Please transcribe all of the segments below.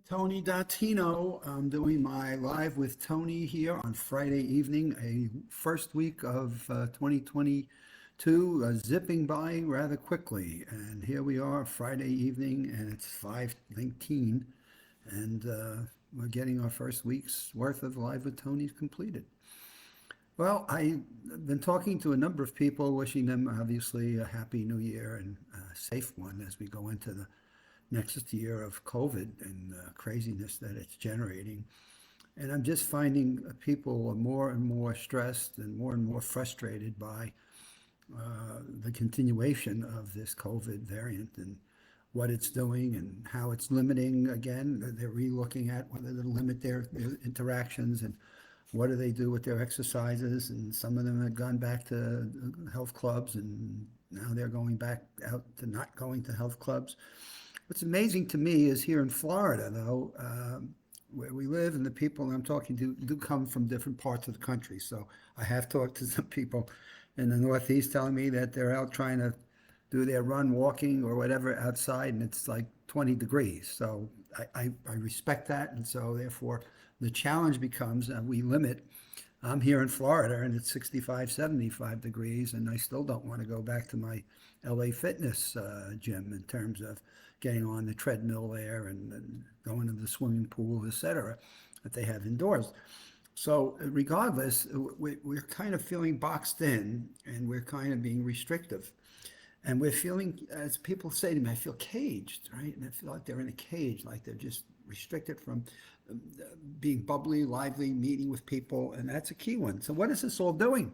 Tony Datino. I'm doing my live with Tony here on Friday evening, a first week of 2022, zipping by rather quickly. And here we are, Friday evening, and it's 5:19, and we're getting our first week's worth of Live with Tony's completed. Well, I've been talking to a number of people, wishing them obviously a happy new year and a safe one as we go into the next year of COVID and craziness that it's generating. And I'm just finding people are more and more stressed and more frustrated by the continuation of this COVID variant and what it's doing and how it's limiting again. They're re-looking at whether to limit their interactions and what do they do with their exercises. And some of them have gone back to health clubs and now they're going back out to not going to health clubs. What's amazing to me is here in Florida, though, where we live, and the people I'm talking to do come from different parts of the country. So I have talked to some people in the Northeast telling me that they're out trying to do their run, walking, or whatever outside, and it's like 20 degrees. So I respect that, and so therefore the challenge becomes that we limit. I'm here in Florida and it's 65, 75 degrees, and I still don't want to go back to my LA Fitness gym in terms of getting on the treadmill there and going to the swimming pool, etc., that they have indoors. So regardless, we're kind of feeling boxed in and we're kind of being restrictive. And we're feeling, as people say to me, I feel caged, right? And I feel like they're in a cage, like they're just restricted from being bubbly, lively, meeting with people. And that's a key one. So what is this all doing?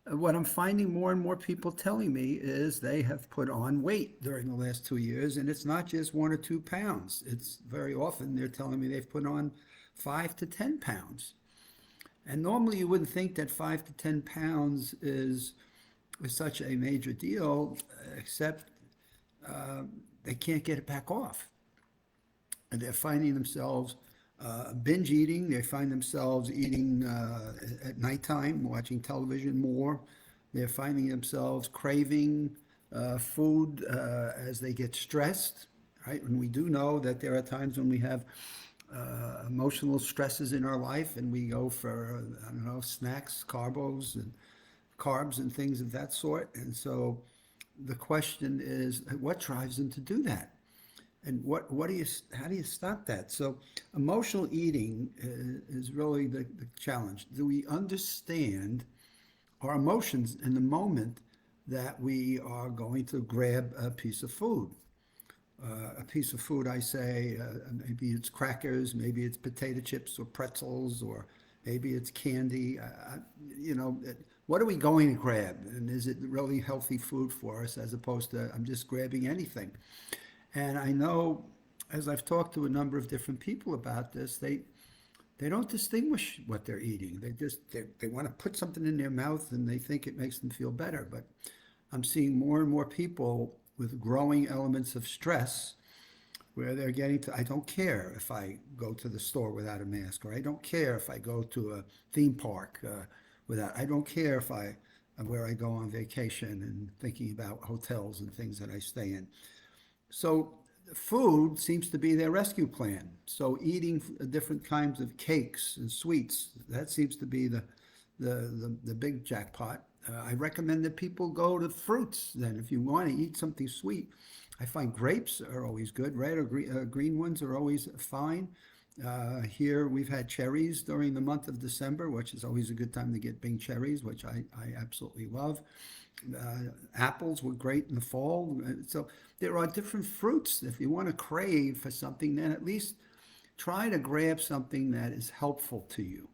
What I'm finding more and more people telling me is they have put on weight during the last 2 years, and it's not just 1 or 2 pounds. It's very often they're telling me they've put on 5 to 10 pounds. And normally you wouldn't think that 5 to 10 pounds is such a major deal, except they can't get it back off. And they're finding themselves binge eating. They find themselves eating at nighttime, watching television more. They're finding themselves craving food as they get stressed, right? And we do know that there are times when we have emotional stresses in our life and we go for, I don't know, snacks, carbs and things of that sort. And so the question is, what drives them to do that? And how do you stop that? So emotional eating is really the challenge. Do we understand our emotions in the moment that we are going to grab a piece of food? A piece of food, I say, maybe it's crackers, maybe it's potato chips or pretzels, or maybe it's candy. What are we going to grab? And is it really healthy food for us as opposed to I'm just grabbing anything? And I know, as I've talked to a number of different people about this, they don't distinguish what they're eating. They want to put something in their mouth and they think it makes them feel better. But I'm seeing more and more people with growing elements of stress where they're getting to, I don't care if I go to the store without a mask, or I don't care if I go to a theme park I don't care if where I go on vacation and thinking about hotels and things that I stay in. So food seems to be their rescue plan. So eating different kinds of cakes and sweets, that seems to be the big jackpot. I recommend that people go to fruits then. If you want to eat something sweet, I find grapes are always good. Red or green ones are always fine. Here we've had cherries during the month of December, which is always a good time to get Bing cherries, which I absolutely love. Apples were great in the fall. So there are different fruits. If you want to crave for something, then at least try to grab something that is helpful to you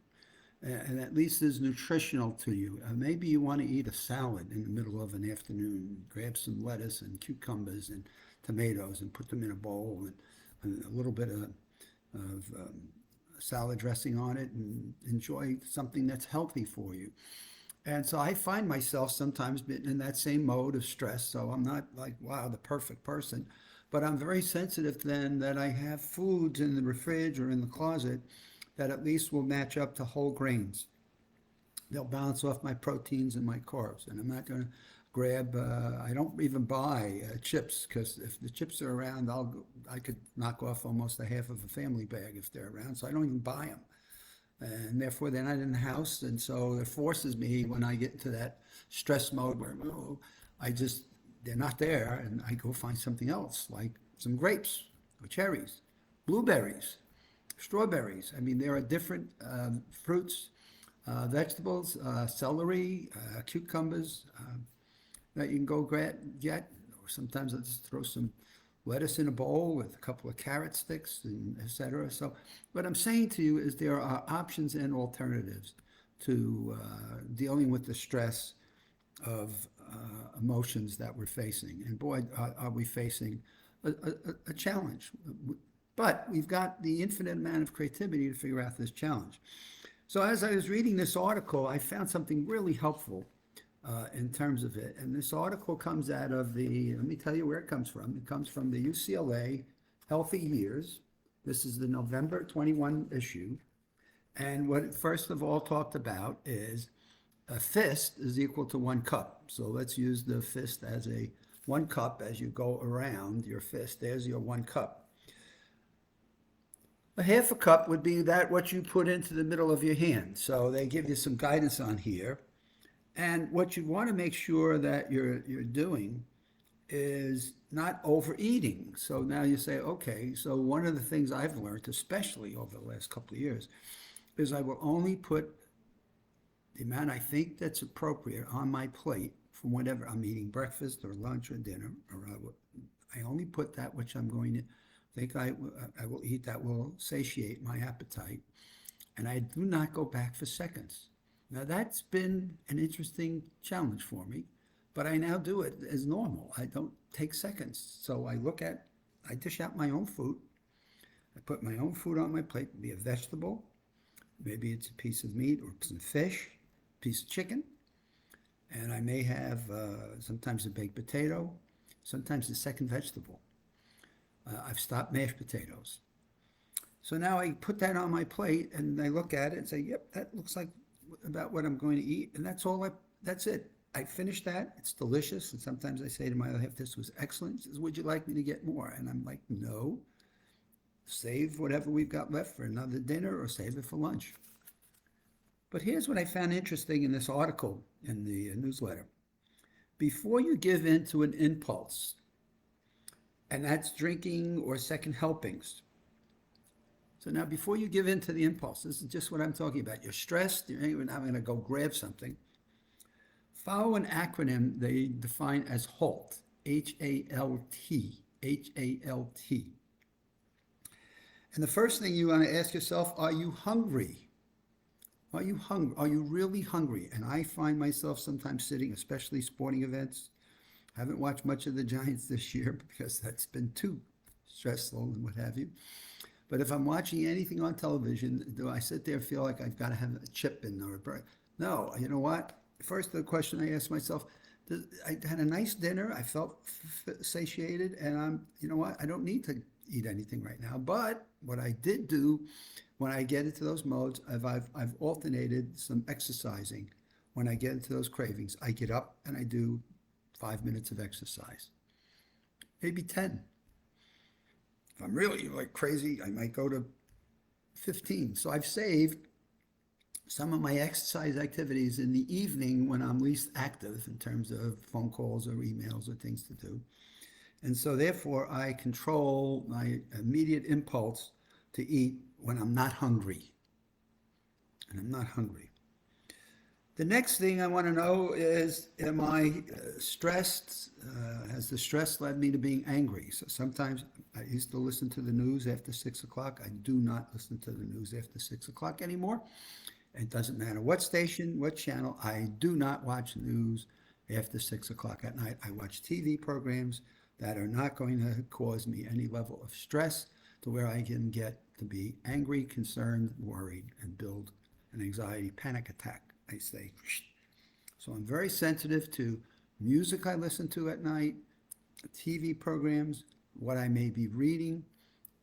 and at least is nutritional to you. Maybe you want to eat a salad in the middle of an afternoon. Grab some lettuce and cucumbers and tomatoes and put them in a bowl and a little bit of salad dressing on it and enjoy something that's healthy for you. And so I find myself sometimes in that same mode of stress. So I'm not like, wow, the perfect person, but I'm very sensitive then that I have foods in the fridge or in the closet that at least will match up to whole grains. They'll balance off my proteins and my carbs. And I'm not going to grab, I don't even buy chips because if the chips are around, I could knock off almost a half of a family bag if they're around. So I don't even buy them. And therefore they're not in the house. And so it forces me when I get into that stress mode where oh, they're not there. And I go find something else like some grapes or cherries, blueberries, strawberries. I mean, there are different fruits, vegetables, celery, cucumbers that you can go get. Or sometimes I'll just throw some lettuce in a bowl with a couple of carrot sticks and etc. So what I'm saying to you is there are options and alternatives to dealing with the stress of emotions that we're facing. And boy, are we facing a challenge. But we've got the infinite amount of creativity to figure out this challenge. So as I was reading this article, I found something really helpful in terms of it. And this article comes out of let me tell you where it comes from. It comes from the UCLA Healthy Years. This is the November 21 issue. And what it first of all talked about is a fist is equal to 1 cup. So let's use the fist as a 1 cup as you go around your fist. There's your 1 cup. A half a cup would be what you put into the middle of your hand. So they give you some guidance on here. And what you want to make sure that you're doing is not overeating. So now you say, okay, so one of the things I've learned, especially over the last couple of years, is I will only put the amount I think that's appropriate on my plate from whatever I'm eating, breakfast or lunch or dinner, or I only put that which I'm going to think I will eat that will satiate my appetite. And I do not go back for seconds. Now that's been an interesting challenge for me, but I now do it as normal. I don't take seconds. So I dish out my own food. I put my own food on my plate, be a vegetable, maybe it's a piece of meat or some fish, a piece of chicken, and I may have sometimes a baked potato, sometimes a second vegetable. I've stopped mashed potatoes. So now I put that on my plate and I look at it and say, yep, that looks like about what I'm going to eat. And that's it. I finished that. It's delicious. And sometimes I say to my other half, this was excellent. She says, would you like me to get more? And I'm like, no, save whatever we've got left for another dinner or save it for lunch. But here's what I found interesting in this article in the newsletter. Before you give in to an impulse, and that's drinking or second helpings. So now before you give in to the impulse, this is just what I'm talking about. You're stressed, you're angry, I'm going to go grab something. Follow an acronym they define as HALT, H-A-L-T, H-A-L-T. And the first thing you want to ask yourself, are you hungry? Are you hungry? Are you really hungry? And I find myself sometimes sitting, especially sporting events. I haven't watched much of the Giants this year because that's been too stressful and what have you. But if I'm watching anything on television, do I sit there and feel like I've got to have a chip in or a bread? No, you know what? First, the question I ask myself, I had a nice dinner. I felt satiated, and you know what? I don't need to eat anything right now. But what I did do when I get into those modes, I've alternated some exercising. When I get into those cravings, I get up and I do 5 minutes of exercise, maybe 10. If I'm really like crazy, I might go to 15. So I've saved some of my exercise activities in the evening when I'm least active in terms of phone calls or emails or things to do. And so therefore I control my immediate impulse to eat when I'm not hungry. And I'm not hungry. The next thing I want to know is, am I stressed? Has the stress led me to being angry? So sometimes I used to listen to the news after 6 o'clock. I do not listen to the news after 6 o'clock anymore. It doesn't matter what station, what channel. I do not watch news after 6 o'clock at night. I watch TV programs that are not going to cause me any level of stress to where I can get to be angry, concerned, worried, and build an anxiety panic attack. I say, so I'm very sensitive to music I listen to at night, TV programs, what I may be reading.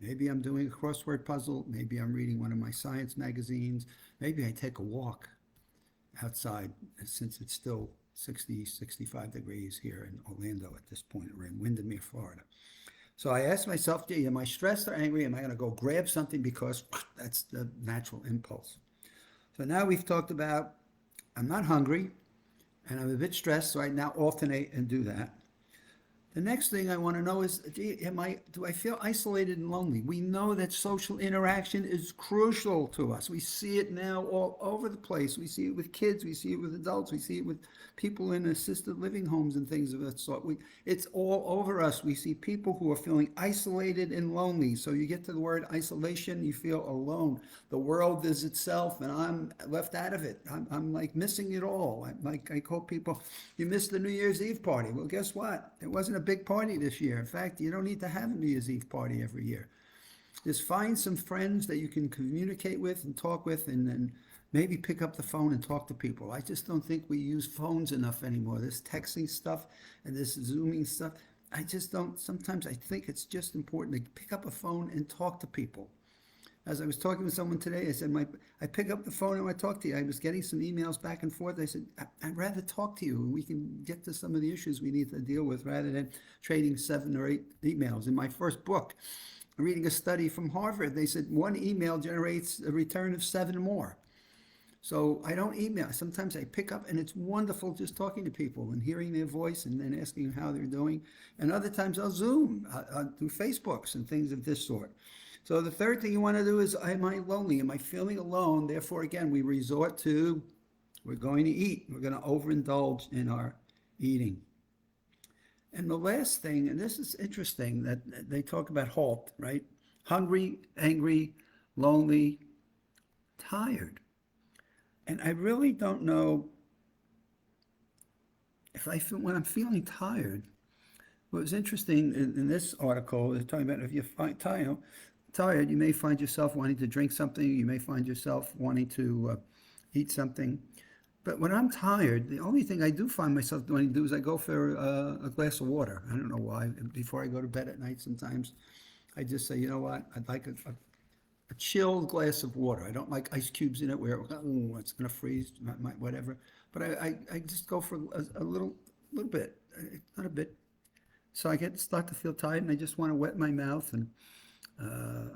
Maybe I'm doing a crossword puzzle. Maybe I'm reading one of my science magazines. Maybe I take a walk outside since it's still 60, 65 degrees here in Orlando at this point. We're in Windermere, Florida. So I asked myself, gee, am I stressed or angry? Am I going to go grab something because that's the natural impulse? So now we've talked about I'm not hungry and I'm a bit stressed, so I now alternate and do that. The next thing I want to know is, do I feel isolated and lonely? We know that social interaction is crucial to us. We see it now all over the place. We see it with kids, we see it with adults, we see it with people in assisted living homes and things of that sort. It's all over us. We see people who are feeling isolated and lonely. So you get to the word isolation, you feel alone. The world is itself, and I'm left out of it. I'm like missing it all. I call people, you missed the New Year's Eve party. Well, guess what? It wasn't a big party this year. In fact, you don't need to have a New Year's Eve party every year. Just find some friends that you can communicate with and talk with, and then maybe pick up the phone and talk to people. I just don't think we use phones enough anymore. This texting stuff and this Zooming stuff, I just don't. Sometimes I think it's just important to pick up a phone and talk to people. As I was talking with someone today, I said, I pick up the phone and I talk to you. I was getting some emails back and forth. I said, I'd rather talk to you and we can get to some of the issues we need to deal with rather than trading 7 or 8 emails. In my first book, reading a study from Harvard, they said 1 email generates a return of 7 more. So I don't email. Sometimes I pick up, and it's wonderful just talking to people and hearing their voice and then asking how they're doing. And other times I'll Zoom, do Facebooks and things of this sort. So the third thing you want to do is, am I lonely? Am I feeling alone? Therefore, again, we resort to, we're going to eat. We're going to overindulge in our eating. And the last thing, and this is interesting, that they talk about HALT, right? Hungry, angry, lonely, tired. And I really don't know if when I'm feeling tired. What was interesting in this article is talking about if you find tired, you may find yourself wanting to drink something. You may find yourself wanting to eat something. But when I'm tired, the only thing I do find myself wanting to do is I go for a glass of water. I don't know why. Before I go to bed at night, sometimes I just say, you know what, I'd like a chilled glass of water. I don't like ice cubes in it where it's going to freeze, whatever. But I just go for a little bit, not a bit. So I start to feel tired, and I just want to wet my mouth. And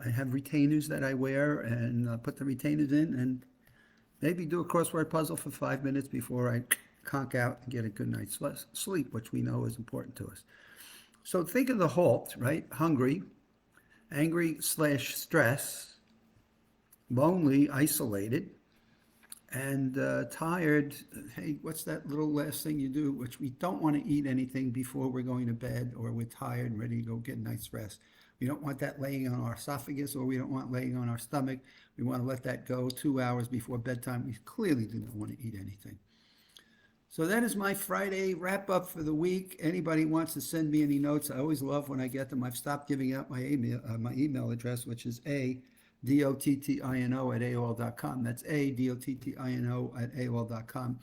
I have retainers that I wear, and put the retainers in, and maybe do a crossword puzzle for 5 minutes before I conk out and get a good night's sleep, which we know is important to us. So think of the HALT, right? Hungry, angry / stress, lonely, isolated, and tired. Hey, what's that little last thing you do? Which we don't want to eat anything before we're going to bed, or we're tired and ready to go get a night's rest. We don't want that laying on our esophagus, or we don't want laying on our stomach. We want to let that go 2 hours before bedtime. We clearly do not want to eat anything. So that is my Friday wrap up for the week. Anybody wants to send me any notes, I always love when I get them. I've stopped giving out my email address, which is dottino@aol.com. That's dottino@aol.com.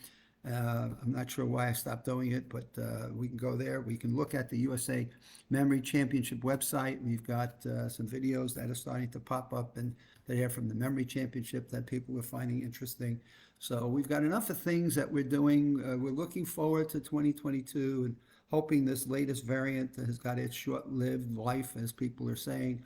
I'm not sure why I stopped doing it, but we can go there. We can look at the USA Memory Championship website. We've got some videos that are starting to pop up, and they're from the Memory Championship that people are finding interesting. So we've got enough of things that we're doing. We're looking forward to 2022 and hoping this latest variant has got its short-lived life, as people are saying.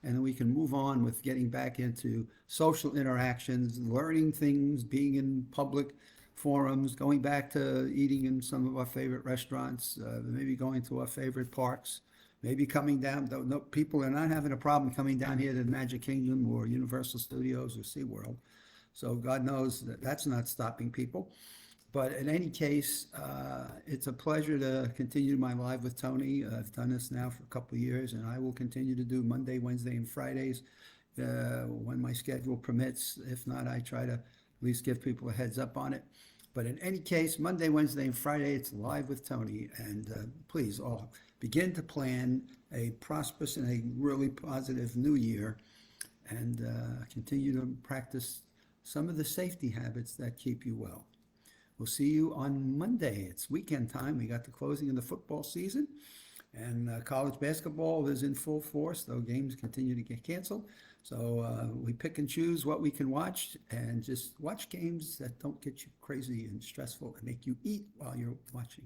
And then we can move on with getting back into social interactions, learning things, being in public forums, going back to eating in some of our favorite restaurants, maybe going to our favorite parks, maybe coming down. No, people are not having a problem coming down here to the Magic Kingdom or Universal Studios or SeaWorld. So God knows that that's not stopping people. But in any case, it's a pleasure to continue my Live with Tony. I've done this now for a couple of years, and I will continue to do Monday, Wednesday, and Fridays when my schedule permits. If not, I try to at least give people a heads up on it. But in any case, Monday, Wednesday, and Friday, it's Live with Tony. And please all begin to plan a prosperous and a really positive new year, and continue to practice some of the safety habits that keep you well. We'll see you on Monday. It's weekend time. We got the closing of the football season. And college basketball is in full force, though games continue to get canceled. So we pick and choose what we can watch and just watch games that don't get you crazy and stressful and make you eat while you're watching.